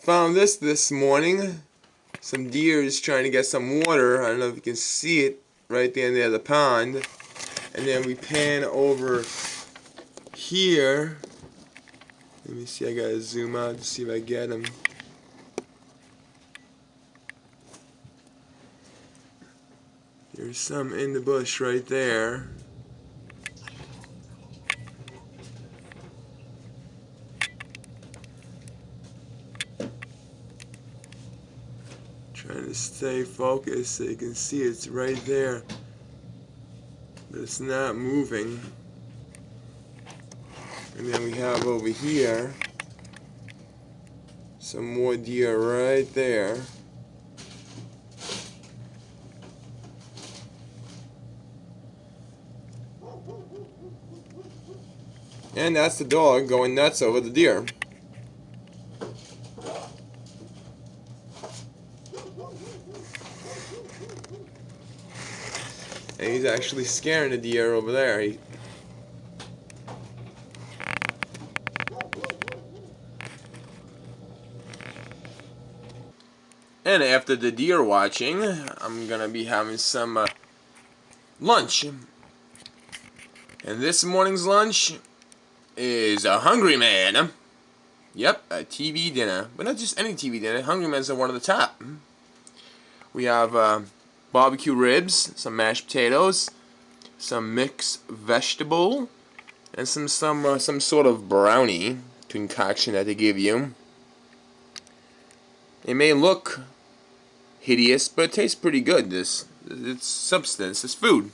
Found this morning. Some deers trying to get some water. I don't know if you can see it right there near the pond. And then we pan over here. Let me see, I gotta zoom out to see if I get them. There's some in the bush right there. Trying to stay focused so you can see it's right there. But it's not moving. And then we have over here some more deer right there. And that's the dog going nuts over the deer. And he's actually scaring the deer over there. And after the deer watching, I'm gonna be having some lunch. And this morning's lunch is a Hungry Man. Yep, a TV dinner. But not just any TV dinner. Hungry Men's are one of the top. We have barbecue ribs, some mashed potatoes, some mixed vegetable, and some sort of brownie concoction that they give you. It may look hideous, but it tastes pretty good. It's substance. It's food.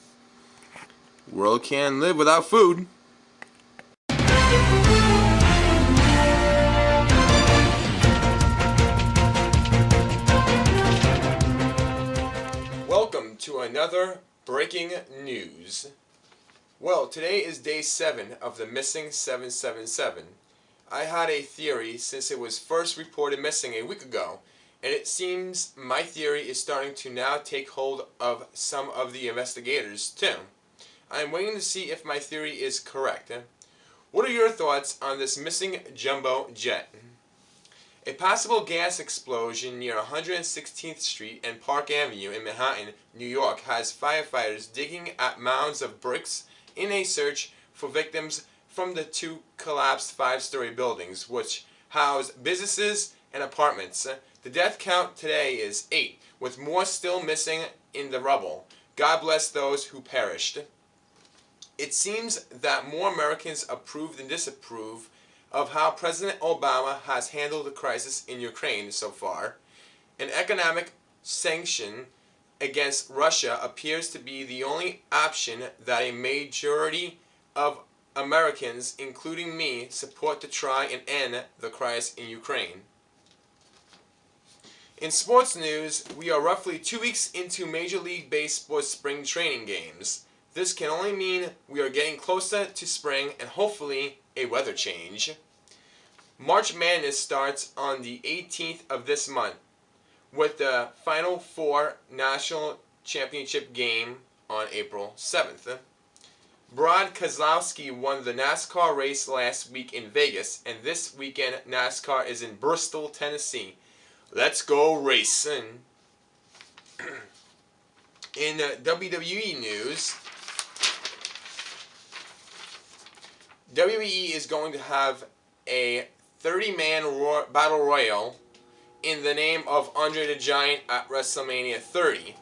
World can't live without food. Welcome to another breaking news. Well, today is day 7 of the missing 777. I had a theory since it was first reported missing a week ago, and it seems my theory is starting to now take hold of some of the investigators too. I am waiting to see if my theory is correct. What are your thoughts on this missing jumbo jet? A possible gas explosion near 116th Street and Park Avenue in Manhattan, New York, has firefighters digging at mounds of bricks in a search for victims from the 2 collapsed 5-story buildings, which house businesses and apartments. The death count today is 8, with more still missing in the rubble. God bless those who perished. It seems that more Americans approve than disapprove of how President Obama has handled the crisis in Ukraine so far. An economic sanction against Russia appears to be the only option that a majority of Americans, including me, support to try and end the crisis in Ukraine. In sports news, we are roughly 2 weeks into Major League Baseball spring training games. This can only mean we are getting closer to spring and hopefully a weather change. March Madness starts on the 18th of this month with the Final Four National Championship game on April 7th. Brad Keselowski won the NASCAR race last week in Vegas, and this weekend NASCAR is in Bristol, Tennessee. Let's go racing. In WWE news, WWE is going to have a 30-man battle royal in the name of Andre the Giant at WrestleMania 30.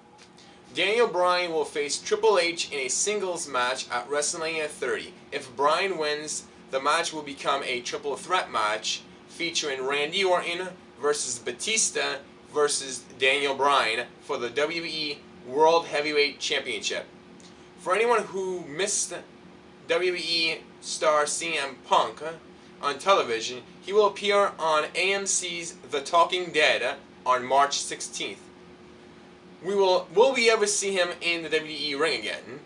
Daniel Bryan will face Triple H in a singles match at WrestleMania 30. If Bryan wins, the match will become a triple threat match featuring Randy Orton versus Batista versus Daniel Bryan for the WWE World Heavyweight Championship. For anyone who missed WWE star CM Punk on television, he will appear on AMC's The Talking Dead on March 16th. Will we ever see him in the WWE ring again?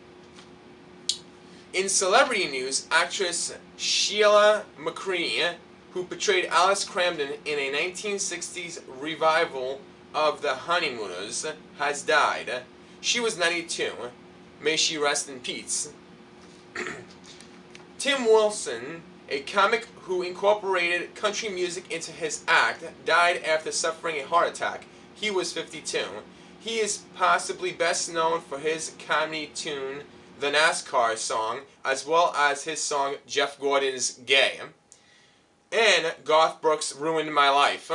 In celebrity news, actress Sheila McCready, who portrayed Alice Cramden in a 1960s revival of The Honeymooners, has died. She was 92. May she rest in peace. Tim Wilson, a comic who incorporated country music into his act, died after suffering a heart attack. He was 52. He is possibly best known for his comedy tune, the NASCAR song, as well as his song Jeff Gordon's Gay. And Garth Brooks' Ruined My Life.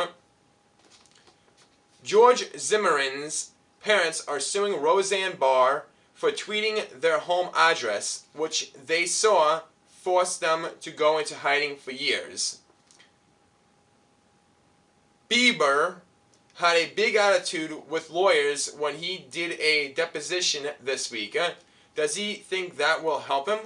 George Zimmerman's parents are suing Roseanne Barr for tweeting their home address, which they saw forced them to go into hiding for years. Bieber had a big attitude with lawyers when he did a deposition this week. Does he think that will help him?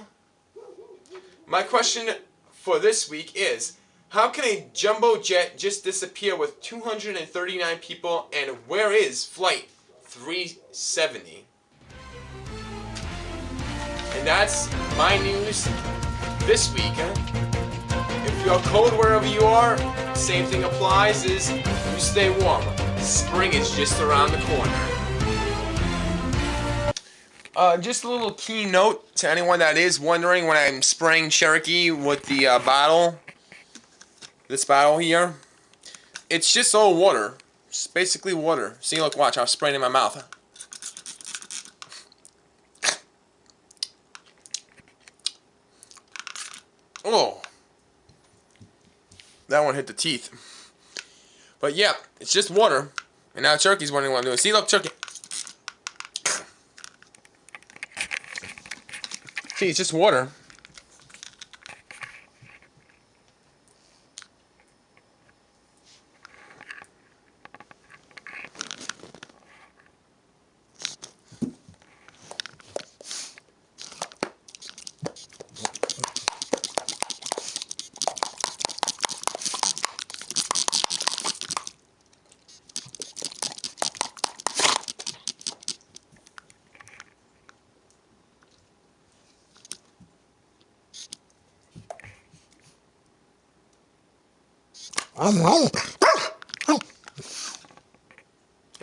My question for this week is, how can a jumbo jet just disappear with 239 people, and where is Flight 370? And that's my news this week. If you're cold wherever you are, same thing applies, is you stay warm. Spring is just around the corner. Just a little key note to anyone that is wondering when I'm spraying Cherokee with the bottle. This bottle here. It's just all water. It's basically water. See, look, watch, I'm spraying it in my mouth. Oh. That one hit the teeth. But yeah, it's just water. And now Turkey's wondering what I'm doing. See, look, Turkey. See, it's just water.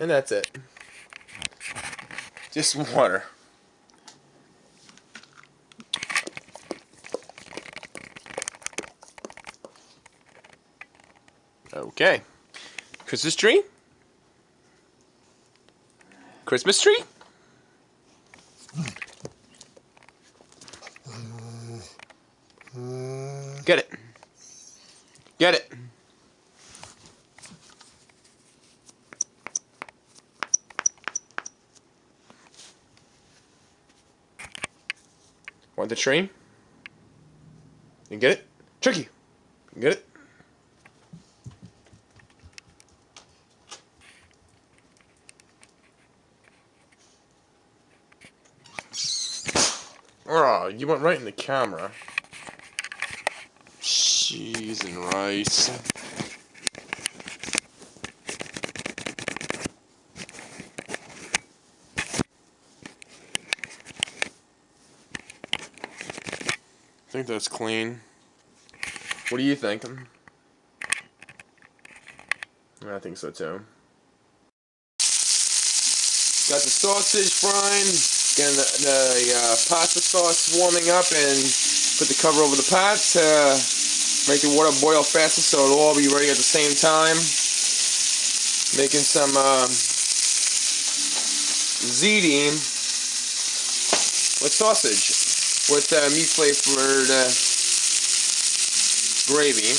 And that's it. Just water. Okay. Christmas tree? Christmas tree? Get it. Get it. Want the tree? You get it? Tricky. You get it? Oh, you went right in the camera. Cheese and rice. I think that's clean. What do you think? I think so too. Got the sausage frying, getting the pasta sauce warming up, and put the cover over the pot to make the water boil faster so it'll all be ready at the same time. Making some ziti with sausage with meat flavored gravy.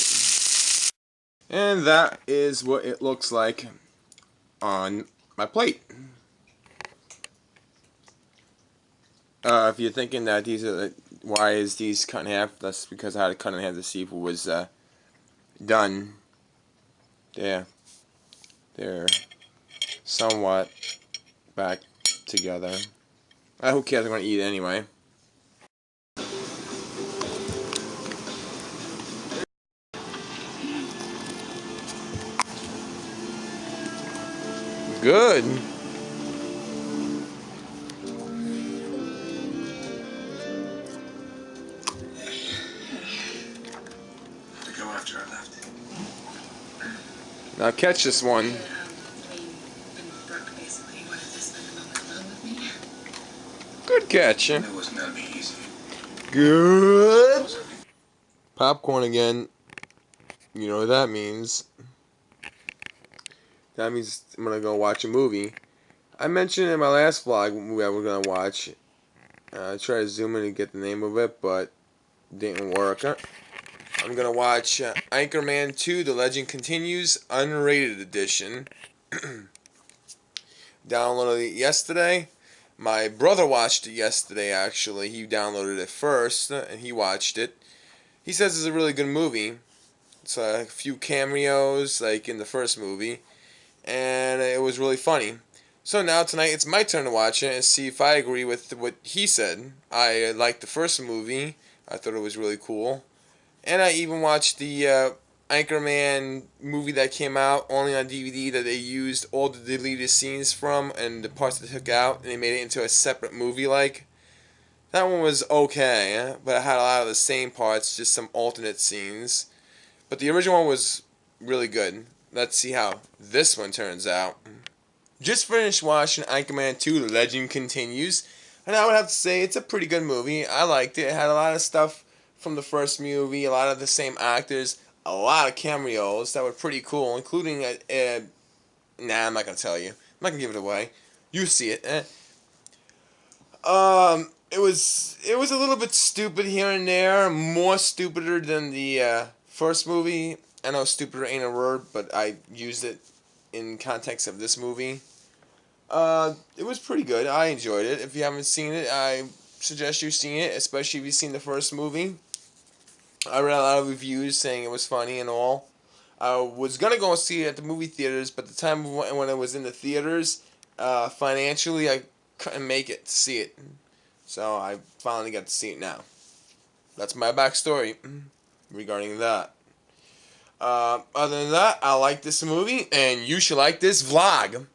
And that is what it looks like on my plate. If you're thinking that these are why is these cut in half, that's because I had to cut in half to see if it was done. They're somewhat back together. Who cares? I'm gonna eat it anyway. Good. To go after I left. Now catch this one. Good catch. It wasn't gonna be easy. Good. popcorn again. You know what that means. That means I'm gonna go watch a movie. I mentioned in my last vlog what movie I was gonna watch. I tried to zoom in and get the name of it, but didn't work. I'm gonna watch Anchorman 2: The Legend Continues, unrated edition. Downloaded it yesterday. My brother watched it yesterday. Actually, he downloaded it first and he watched it. He says it's a really good movie. It's a few cameos like in the first movie, and it was really funny. So now tonight it's my turn to watch it and see if I agree with what he said. I liked the first movie. I thought it was really cool. And I even watched the Anchorman movie that came out only on DVD that they used all the deleted scenes from and the parts they took out and they made it into a separate movie like. That one was okay, but it had a lot of the same parts, just some alternate scenes. But the original one was really good. Let's see how this one turns out. Just finished watching Anchorman 2: The Legend Continues, and I would have to say it's a pretty good movie. I liked it. It had a lot of stuff from the first movie, a lot of the same actors, a lot of cameos that were pretty cool, including nah, I'm not gonna tell you. I'm not gonna give it away. You see it. It was a little bit stupid here and there, more stupider than the first movie. I know stupider ain't a word, but I used it in context of this movie. It was pretty good. I enjoyed it. If you haven't seen it, I suggest you see it, especially if you've seen the first movie. I read a lot of reviews saying it was funny and all. I was gonna go and see it at the movie theaters, but the time when it was in the theaters, financially, I couldn't make it to see it. So I finally got to see it now. That's my backstory regarding that. Other than that, I like this movie, and you should like this vlog.